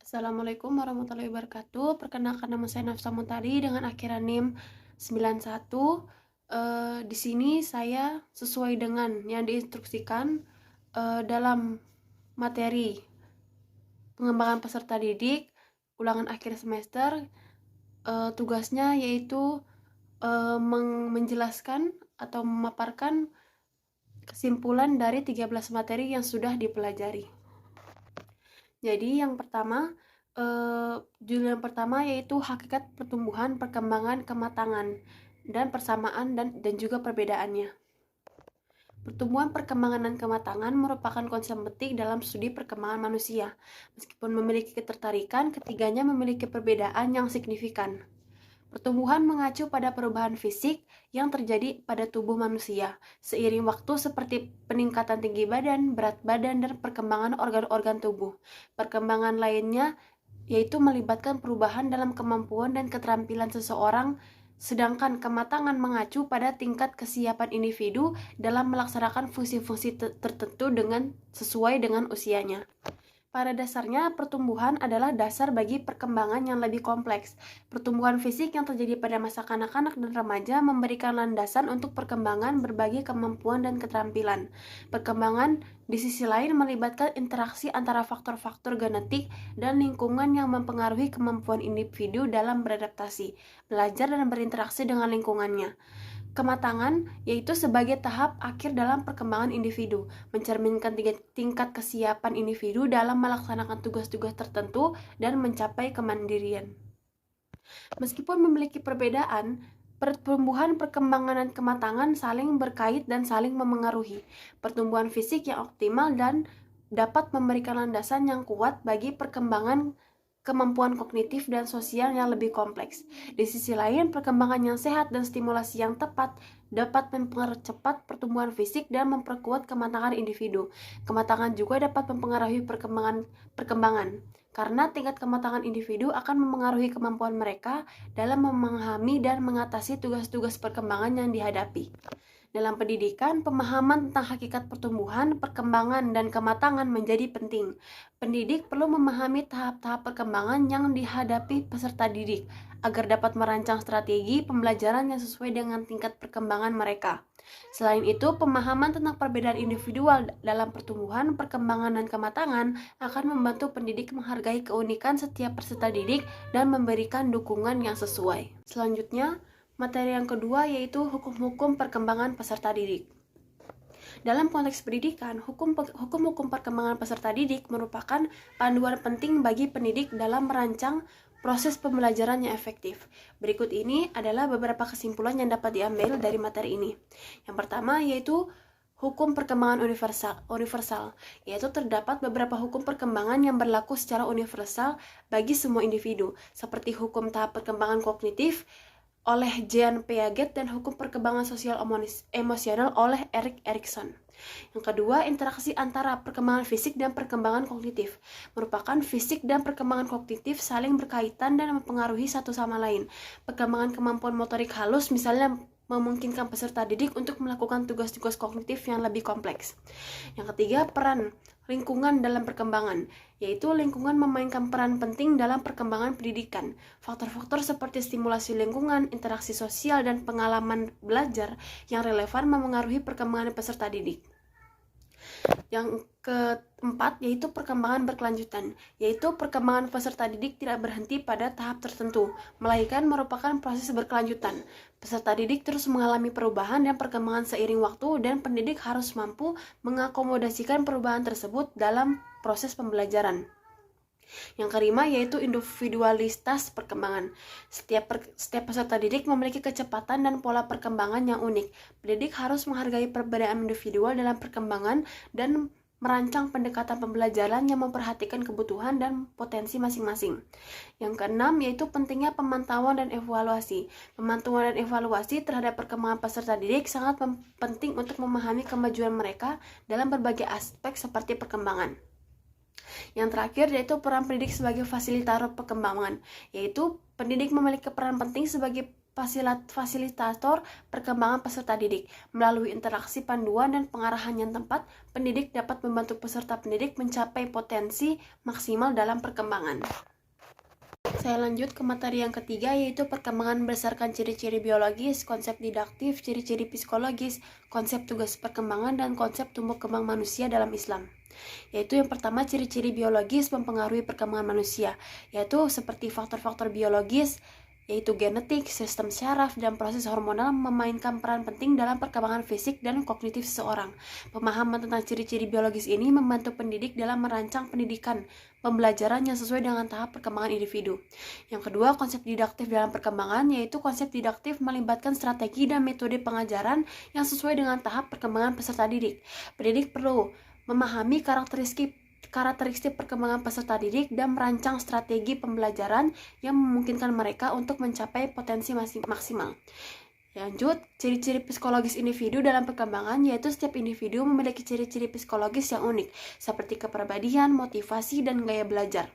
Assalamualaikum warahmatullahi wabarakatuh. Perkenalkan, nama saya Nafsa Muntari dengan akhiran NIM 91. Di sini saya sesuai dengan yang diinstruksikan dalam materi pengembangan peserta didik ulangan akhir semester. Tugasnya yaitu menjelaskan atau memaparkan kesimpulan dari 13 materi yang sudah dipelajari. Jadi yang pertama, judul yang pertama yaitu hakikat pertumbuhan, perkembangan, kematangan, dan persamaan dan juga perbedaannya. Pertumbuhan, perkembangan, dan kematangan merupakan konsep penting dalam studi perkembangan manusia. Meskipun memiliki ketertarikan, ketiganya memiliki perbedaan yang signifikan. Pertumbuhan mengacu pada perubahan fisik yang terjadi pada tubuh manusia seiring waktu, seperti peningkatan tinggi badan, berat badan, dan perkembangan organ-organ tubuh. Perkembangan lainnya yaitu melibatkan perubahan dalam kemampuan dan keterampilan seseorang, sedangkan kematangan mengacu pada tingkat kesiapan individu dalam melaksanakan fungsi-fungsi tertentu sesuai dengan usianya. Pada dasarnya, pertumbuhan adalah dasar bagi perkembangan yang lebih kompleks. Pertumbuhan fisik yang terjadi pada masa kanak-kanak dan remaja memberikan landasan untuk perkembangan berbagai kemampuan dan keterampilan. Perkembangan di sisi lain melibatkan interaksi antara faktor-faktor genetik dan lingkungan yang mempengaruhi kemampuan individu dalam beradaptasi, belajar, dan berinteraksi dengan lingkungannya. Kematangan yaitu sebagai tahap akhir dalam perkembangan individu, mencerminkan tingkat kesiapan individu dalam melaksanakan tugas-tugas tertentu dan mencapai kemandirian. Meskipun memiliki perbedaan, pertumbuhan, perkembangan, dan kematangan saling berkait dan saling memengaruhi. Pertumbuhan fisik yang optimal dan dapat memberikan landasan yang kuat bagi perkembangan kemampuan kognitif dan sosial yang lebih kompleks. Di sisi lain, perkembangan yang sehat dan stimulasi yang tepat dapat mempercepat pertumbuhan fisik dan memperkuat kematangan individu. Kematangan juga dapat mempengaruhi perkembangan, karena tingkat kematangan individu akan memengaruhi kemampuan mereka dalam memahami dan mengatasi tugas-tugas perkembangan yang dihadapi. Dalam pendidikan, pemahaman tentang hakikat pertumbuhan, perkembangan, dan kematangan menjadi penting. Pendidik perlu memahami tahap-tahap perkembangan yang dihadapi peserta didik agar dapat merancang strategi pembelajaran yang sesuai dengan tingkat perkembangan mereka. Selain itu, pemahaman tentang perbedaan individual dalam pertumbuhan, perkembangan, dan kematangan akan membantu pendidik menghargai keunikan setiap peserta didik dan memberikan dukungan yang sesuai. Selanjutnya, materi yang kedua yaitu hukum-hukum perkembangan peserta didik. Dalam konteks pendidikan, hukum-hukum perkembangan peserta didik merupakan panduan penting bagi pendidik dalam merancang proses pembelajaran yang efektif. Berikut ini adalah beberapa kesimpulan yang dapat diambil dari materi ini. Yang pertama yaitu hukum perkembangan universal, yaitu terdapat beberapa hukum perkembangan yang berlaku secara universal bagi semua individu, seperti hukum tahap perkembangan kognitif oleh Jean Piaget dan hukum perkembangan sosial emosional oleh Erik Erikson. Yang kedua, interaksi antara perkembangan fisik dan perkembangan kognitif. Merupakan fisik dan perkembangan kognitif saling berkaitan dan mempengaruhi satu sama lain. Perkembangan kemampuan motorik halus misalnya memungkinkan peserta didik untuk melakukan tugas-tugas kognitif yang lebih kompleks. Yang ketiga, peran lingkungan dalam perkembangan, yaitu lingkungan memainkan peran penting dalam perkembangan pendidikan. Faktor-faktor seperti stimulasi lingkungan, interaksi sosial, dan pengalaman belajar yang relevan memengaruhi perkembangan peserta didik. Yang keempat yaitu perkembangan berkelanjutan, yaitu perkembangan peserta didik tidak berhenti pada tahap tertentu, melainkan merupakan proses berkelanjutan. Peserta didik terus mengalami perubahan dan perkembangan seiring waktu, dan pendidik harus mampu mengakomodasikan perubahan tersebut dalam proses pembelajaran. Yang kelima yaitu individualitas perkembangan. Setiap peserta didik memiliki kecepatan dan pola perkembangan yang unik. Pendidik harus menghargai perbedaan individual dalam perkembangan dan merancang pendekatan pembelajaran yang memperhatikan kebutuhan dan potensi masing-masing. Yang keenam yaitu pentingnya pemantauan dan evaluasi. Pemantauan dan evaluasi terhadap perkembangan peserta didik sangat penting untuk memahami kemajuan mereka dalam berbagai aspek seperti perkembangan. Yang terakhir yaitu peran pendidik sebagai fasilitator perkembangan, yaitu pendidik memiliki peran penting sebagai fasilitator perkembangan peserta didik. Melalui interaksi panduan dan pengarahan yang tepat, pendidik dapat membantu peserta pendidik mencapai potensi maksimal dalam perkembangan. Saya lanjut ke materi yang ketiga, yaitu perkembangan berdasarkan ciri-ciri biologis, konsep didaktif, ciri-ciri psikologis, konsep tugas perkembangan, dan konsep tumbuh kembang manusia dalam Islam. Yaitu yang pertama, ciri-ciri biologis mempengaruhi perkembangan manusia, yaitu seperti faktor-faktor biologis, yaitu genetik, sistem syaraf, dan proses hormonal memainkan peran penting dalam perkembangan fisik dan kognitif seseorang. Pemahaman tentang ciri-ciri biologis ini membantu pendidik dalam merancang pendidikan pembelajaran yang sesuai dengan tahap perkembangan individu. Yang kedua, konsep didaktif dalam perkembangan, yaitu konsep didaktif melibatkan strategi dan metode pengajaran yang sesuai dengan tahap perkembangan peserta didik. Pendidik perlu memahami karakteristik perkembangan peserta didik dan merancang strategi pembelajaran yang memungkinkan mereka untuk mencapai potensi maksimal. Lanjut, ciri-ciri psikologis individu dalam perkembangan, yaitu setiap individu memiliki ciri-ciri psikologis yang unik, seperti kepribadian, motivasi, dan gaya belajar.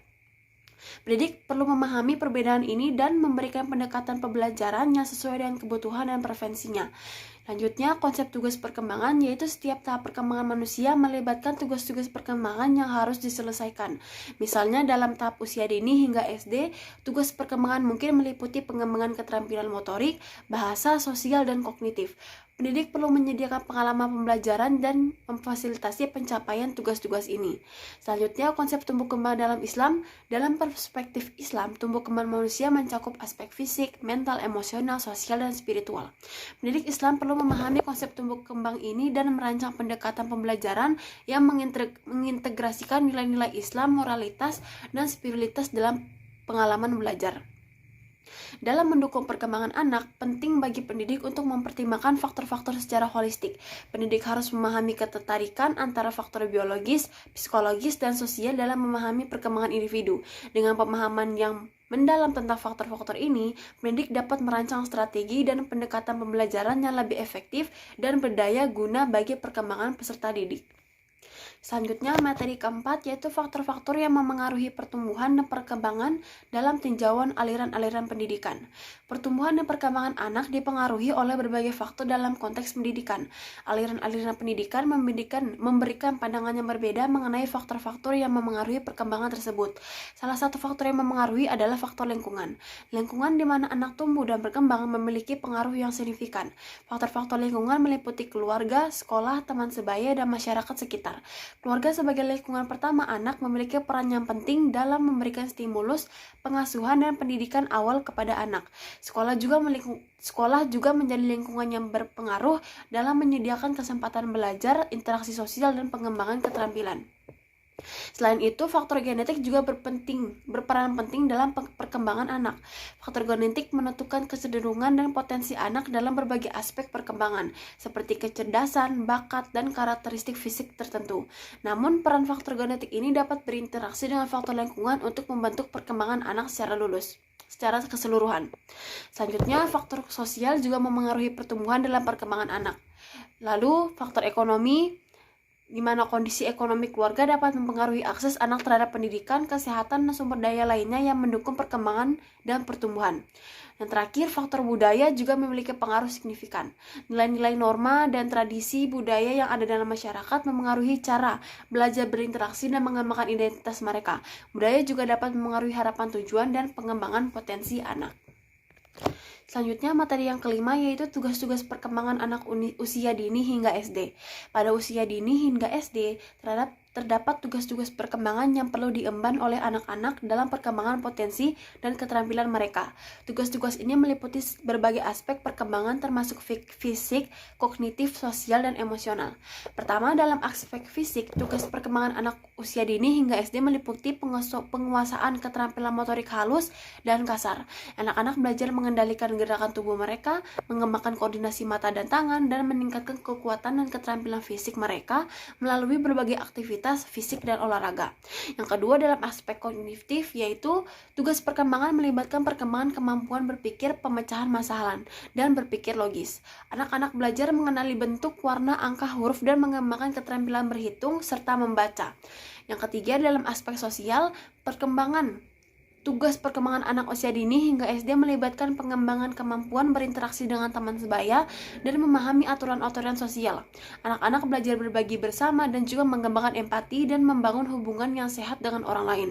Pendidik perlu memahami perbedaan ini dan memberikan pendekatan pembelajaran yang sesuai dengan kebutuhan dan preferensinya. Lanjutnya, konsep tugas perkembangan, yaitu setiap tahap perkembangan manusia melibatkan tugas-tugas perkembangan yang harus diselesaikan. Misalnya dalam tahap usia dini hingga SD, tugas perkembangan mungkin meliputi pengembangan keterampilan motorik, bahasa, sosial, dan kognitif. Pendidik perlu menyediakan pengalaman pembelajaran dan memfasilitasi pencapaian tugas-tugas ini. Selanjutnya, konsep tumbuh kembang dalam Islam. Dalam perspektif Islam, tumbuh kembang manusia mencakup aspek fisik, mental, emosional, sosial, dan spiritual. Pendidik Islam perlu memahami konsep tumbuh kembang ini dan merancang pendekatan pembelajaran yang mengintegrasikan nilai-nilai Islam, moralitas, dan spiritualitas dalam pengalaman belajar. Dalam mendukung perkembangan anak, penting bagi pendidik untuk mempertimbangkan faktor-faktor secara holistik. Pendidik harus memahami ketertarikan antara faktor biologis, psikologis, dan sosial dalam memahami perkembangan individu. Dengan pemahaman yang mendalam tentang faktor-faktor ini, pendidik dapat merancang strategi dan pendekatan pembelajaran yang lebih efektif dan berdaya guna bagi perkembangan peserta didik. Selanjutnya, materi keempat, yaitu faktor-faktor yang memengaruhi pertumbuhan dan perkembangan dalam tinjauan aliran-aliran pendidikan. Pertumbuhan dan perkembangan anak dipengaruhi oleh berbagai faktor dalam konteks pendidikan. Aliran-aliran pendidikan memberikan pandangan yang berbeda mengenai faktor-faktor yang memengaruhi perkembangan tersebut. Salah satu faktor yang memengaruhi adalah faktor lingkungan. Lingkungan di mana anak tumbuh dan berkembang memiliki pengaruh yang signifikan. Faktor-faktor lingkungan meliputi keluarga, sekolah, teman sebaya, dan masyarakat sekitar. Keluarga sebagai lingkungan pertama anak memiliki peran yang penting dalam memberikan stimulus, pengasuhan, dan pendidikan awal kepada anak. Sekolah juga menjadi lingkungan yang berpengaruh dalam menyediakan kesempatan belajar, interaksi sosial, dan pengembangan keterampilan. Selain itu, faktor genetik juga berperan penting dalam perkembangan anak. Faktor genetik menentukan kecenderungan dan potensi anak dalam berbagai aspek perkembangan, seperti kecerdasan, bakat, dan karakteristik fisik tertentu. Namun, peran faktor genetik ini dapat berinteraksi dengan faktor lingkungan untuk membentuk perkembangan anak secara keseluruhan. Selanjutnya, faktor sosial juga memengaruhi pertumbuhan dalam perkembangan anak. Lalu, faktor ekonomi, di mana kondisi ekonomi keluarga dapat mempengaruhi akses anak terhadap pendidikan, kesehatan, dan sumber daya lainnya yang mendukung perkembangan dan pertumbuhan. Dan terakhir, faktor budaya juga memiliki pengaruh signifikan. Nilai-nilai norma dan tradisi budaya yang ada dalam masyarakat memengaruhi cara belajar berinteraksi dan mengembangkan identitas mereka. Budaya juga dapat memengaruhi harapan tujuan dan pengembangan potensi anak. Selanjutnya, materi yang kelima, yaitu tugas-tugas perkembangan anak usia dini hingga SD. Pada usia dini hingga SD, terdapat tugas-tugas perkembangan yang perlu diemban oleh anak-anak dalam perkembangan potensi dan keterampilan mereka. Tugas-tugas ini meliputi berbagai aspek perkembangan termasuk fisik, kognitif, sosial, dan emosional. Pertama, dalam aspek fisik, tugas perkembangan anak usia dini hingga SD meliputi penguasaan keterampilan motorik halus dan kasar. Anak-anak belajar mengendalikan gerakan tubuh mereka, mengembangkan koordinasi mata dan tangan, dan meningkatkan kekuatan dan keterampilan fisik mereka melalui berbagai aktivitas fisik dan olahraga. Yang kedua, dalam aspek kognitif, yaitu tugas perkembangan melibatkan perkembangan kemampuan berpikir, pemecahan masalah, dan berpikir logis. Anak-anak belajar mengenali bentuk, warna, angka, huruf, dan mengembangkan keterampilan berhitung serta membaca. Yang ketiga, dalam aspek sosial, perkembangan Tugas perkembangan anak usia dini hingga SD melibatkan pengembangan kemampuan berinteraksi dengan teman sebaya dan memahami aturan-aturan sosial. Anak-anak belajar berbagi bersama dan juga mengembangkan empati dan membangun hubungan yang sehat dengan orang lain.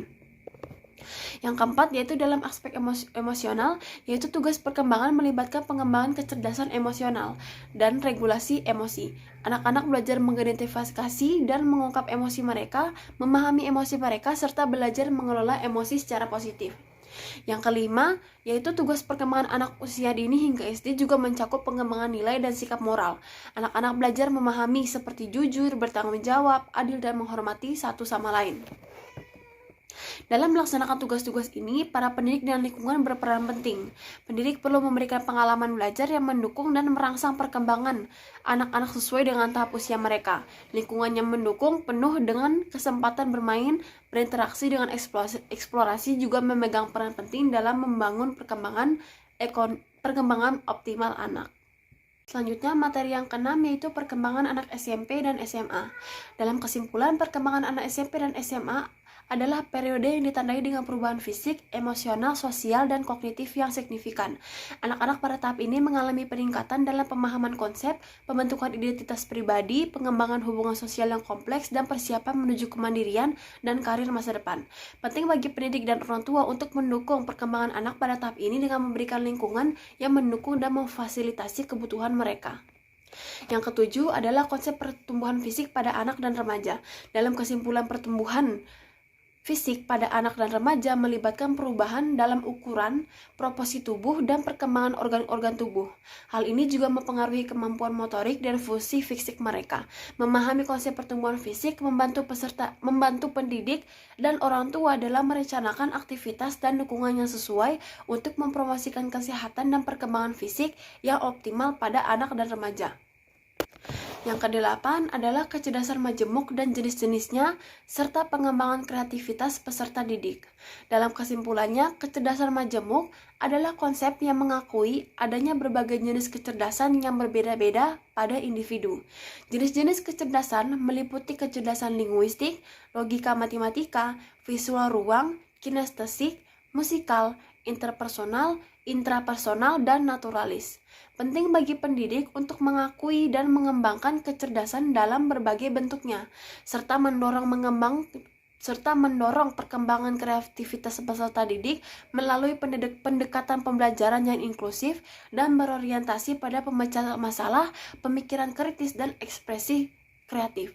Yang keempat yaitu dalam aspek emosional, yaitu tugas perkembangan melibatkan pengembangan kecerdasan emosional dan regulasi emosi. Anak-anak belajar mengidentifikasi dan mengungkap emosi mereka, memahami emosi mereka, serta belajar mengelola emosi secara positif. Yang kelima, yaitu tugas perkembangan anak usia dini hingga SD juga mencakup pengembangan nilai dan sikap moral. Anak-anak belajar memahami seperti jujur, bertanggung jawab, adil, dan menghormati satu sama lain. Dalam melaksanakan tugas-tugas ini, para pendidik dan lingkungan berperan penting. Pendidik perlu memberikan pengalaman belajar yang mendukung dan merangsang perkembangan anak-anak sesuai dengan tahap usia mereka. Lingkungan yang mendukung penuh dengan kesempatan bermain, berinteraksi dengan eksplorasi juga memegang peran penting dalam membangun perkembangan optimal anak. Selanjutnya, materi yang keenam yaitu perkembangan anak SMP dan SMA. Dalam kesimpulan, perkembangan anak SMP dan SMA adalah periode yang ditandai dengan perubahan fisik, emosional, sosial, dan kognitif yang signifikan. Anak-anak pada tahap ini mengalami peningkatan dalam pemahaman konsep, pembentukan identitas pribadi, pengembangan hubungan sosial yang kompleks, dan persiapan menuju kemandirian dan karir masa depan. Penting bagi pendidik dan orang tua untuk mendukung perkembangan anak pada tahap ini dengan memberikan lingkungan yang mendukung dan memfasilitasi kebutuhan mereka. Yang ketujuh adalah konsep pertumbuhan fisik pada anak dan remaja. Dalam kesimpulan, pertumbuhan fisik pada anak dan remaja melibatkan perubahan dalam ukuran, proporsi tubuh, dan perkembangan organ-organ tubuh. Hal ini juga mempengaruhi kemampuan motorik dan fungsi fisik mereka. Memahami konsep pertumbuhan fisik membantu pendidik dan orang tua dalam merencanakan aktivitas dan dukungan yang sesuai untuk mempromosikan kesehatan dan perkembangan fisik yang optimal pada anak dan remaja. Yang kedelapan adalah kecerdasan majemuk dan jenis-jenisnya, serta pengembangan kreativitas peserta didik. Dalam kesimpulannya, kecerdasan majemuk adalah konsep yang mengakui adanya berbagai jenis kecerdasan yang berbeda-beda pada individu. Jenis-jenis kecerdasan meliputi kecerdasan linguistik, logika matematika, visual ruang, kinestesik, musikal, interpersonal, intrapersonal, dan naturalis. Penting bagi pendidik untuk mengakui dan mengembangkan kecerdasan dalam berbagai bentuknya, serta mendorong perkembangan kreativitas peserta didik melalui pendekatan pembelajaran yang inklusif dan berorientasi pada pemecahan masalah, pemikiran kritis, dan ekspresi kreatif.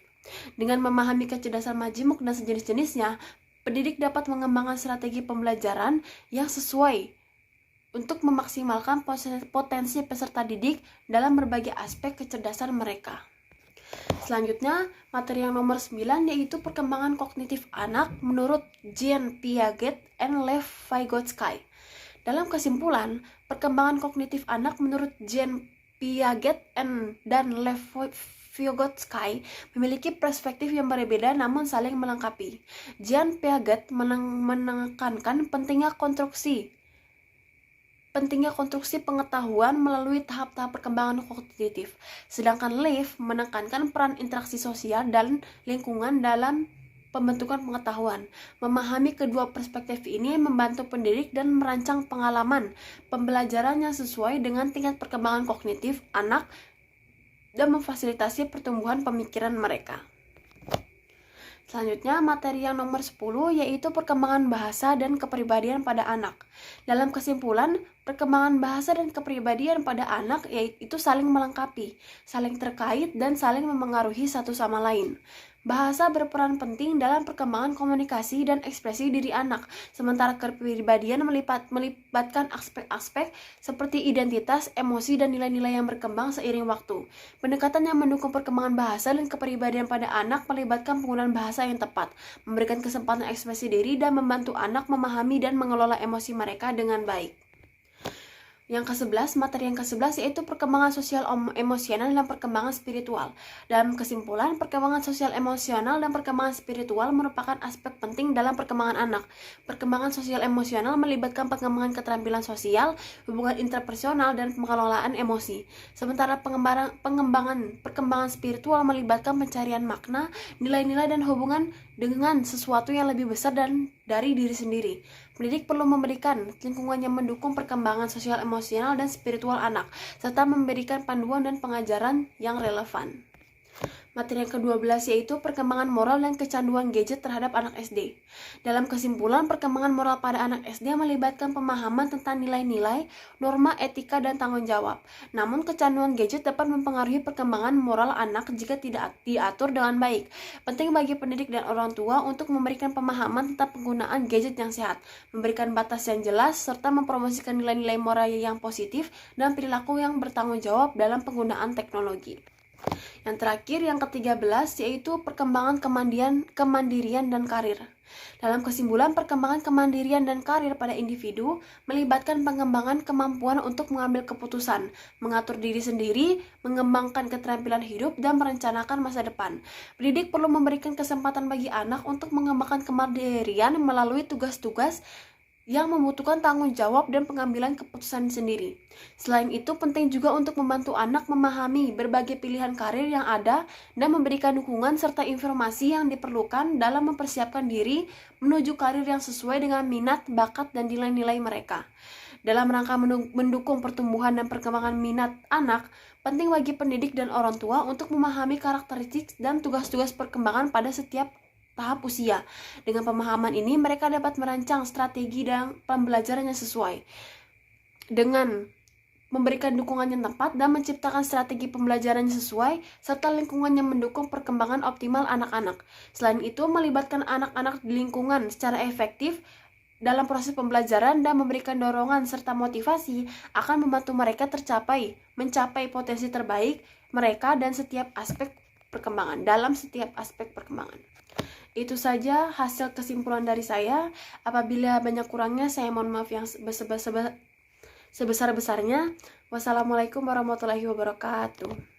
Dengan memahami kecerdasan majemuk dan sejenis-jenisnya, pendidik dapat mengembangkan strategi pembelajaran yang sesuai untuk memaksimalkan potensi peserta didik dalam berbagai aspek kecerdasan mereka. Selanjutnya, materi yang nomor 9 yaitu perkembangan kognitif anak menurut Jean Piaget and Lev Vygotsky. Dalam kesimpulan, perkembangan kognitif anak menurut Jean Piaget dan Lev Vygotsky memiliki perspektif yang berbeda namun saling melengkapi. Jean Piaget menekankan pentingnya konstruksi pengetahuan melalui tahap-tahap perkembangan kognitif. Sedangkan Lev menekankan peran interaksi sosial dan lingkungan dalam pembentukan pengetahuan. Memahami kedua perspektif ini membantu pendidik dan merancang pengalaman pembelajaran yang sesuai dengan tingkat perkembangan kognitif anak dan memfasilitasi pertumbuhan pemikiran mereka. Selanjutnya, materi yang nomor 10 yaitu perkembangan bahasa dan kepribadian pada anak. Dalam kesimpulan, perkembangan bahasa dan kepribadian pada anak yaitu saling melengkapi, saling terkait, dan saling memengaruhi satu sama lain. Bahasa berperan penting dalam perkembangan komunikasi dan ekspresi diri anak, sementara kepribadian melibatkan aspek-aspek seperti identitas, emosi, dan nilai-nilai yang berkembang seiring waktu. Pendekatan yang mendukung perkembangan bahasa dan kepribadian pada anak melibatkan penggunaan bahasa yang tepat, memberikan kesempatan ekspresi diri, dan membantu anak memahami dan mengelola emosi mereka dengan baik. Materi yang ke-11 yaitu perkembangan sosial emosional dan perkembangan spiritual. Dalam kesimpulan, perkembangan sosial emosional dan perkembangan spiritual merupakan aspek penting dalam perkembangan anak. Perkembangan sosial emosional melibatkan pengembangan keterampilan sosial, hubungan interpersonal, dan pengelolaan emosi. Sementara perkembangan spiritual melibatkan pencarian makna, nilai-nilai, dan hubungan dengan sesuatu yang lebih besar dan dari diri sendiri. Pendidik perlu memberikan lingkungan yang mendukung perkembangan sosial, emosional, dan spiritual anak, serta memberikan panduan dan pengajaran yang relevan. Materi yang ke-12 yaitu perkembangan moral dan kecanduan gadget terhadap anak SD. Dalam kesimpulan, perkembangan moral pada anak SD melibatkan pemahaman tentang nilai-nilai, norma, etika, dan tanggung jawab. Namun, kecanduan gadget dapat mempengaruhi perkembangan moral anak jika tidak diatur dengan baik. Penting bagi pendidik dan orang tua untuk memberikan pemahaman tentang penggunaan gadget yang sehat, memberikan batas yang jelas, serta mempromosikan nilai-nilai moral yang positif dan perilaku yang bertanggung jawab dalam penggunaan teknologi. Yang terakhir, yang ke-13 yaitu perkembangan kemandirian dan karir. Dalam kesimpulan, perkembangan kemandirian dan karir pada individu melibatkan pengembangan kemampuan untuk mengambil keputusan, mengatur diri sendiri, mengembangkan keterampilan hidup, dan merencanakan masa depan. Pendidik perlu memberikan kesempatan bagi anak untuk mengembangkan kemandirian melalui tugas-tugas yang membutuhkan tanggung jawab dan pengambilan keputusan sendiri. Selain itu, penting juga untuk membantu anak memahami berbagai pilihan karir yang ada dan memberikan dukungan serta informasi yang diperlukan dalam mempersiapkan diri menuju karir yang sesuai dengan minat, bakat, dan nilai-nilai mereka. Dalam rangka mendukung pertumbuhan dan perkembangan minat anak, penting bagi pendidik dan orang tua untuk memahami karakteristik dan tugas-tugas perkembangan pada setiap tahap usia. Dengan pemahaman ini, mereka dapat merancang strategi dan pembelajaran yang sesuai dengan memberikan dukungan yang tepat dan menciptakan strategi pembelajaran yang sesuai serta lingkungan yang mendukung perkembangan optimal anak-anak. Selain itu, melibatkan anak-anak di lingkungan secara efektif dalam proses pembelajaran dan memberikan dorongan serta motivasi akan membantu mereka mencapai potensi terbaik mereka dan setiap aspek perkembangan. Itu saja hasil kesimpulan dari saya. Apabila banyak kurangnya, saya mohon maaf yang sebesar-besarnya. Wassalamualaikum warahmatullahi wabarakatuh.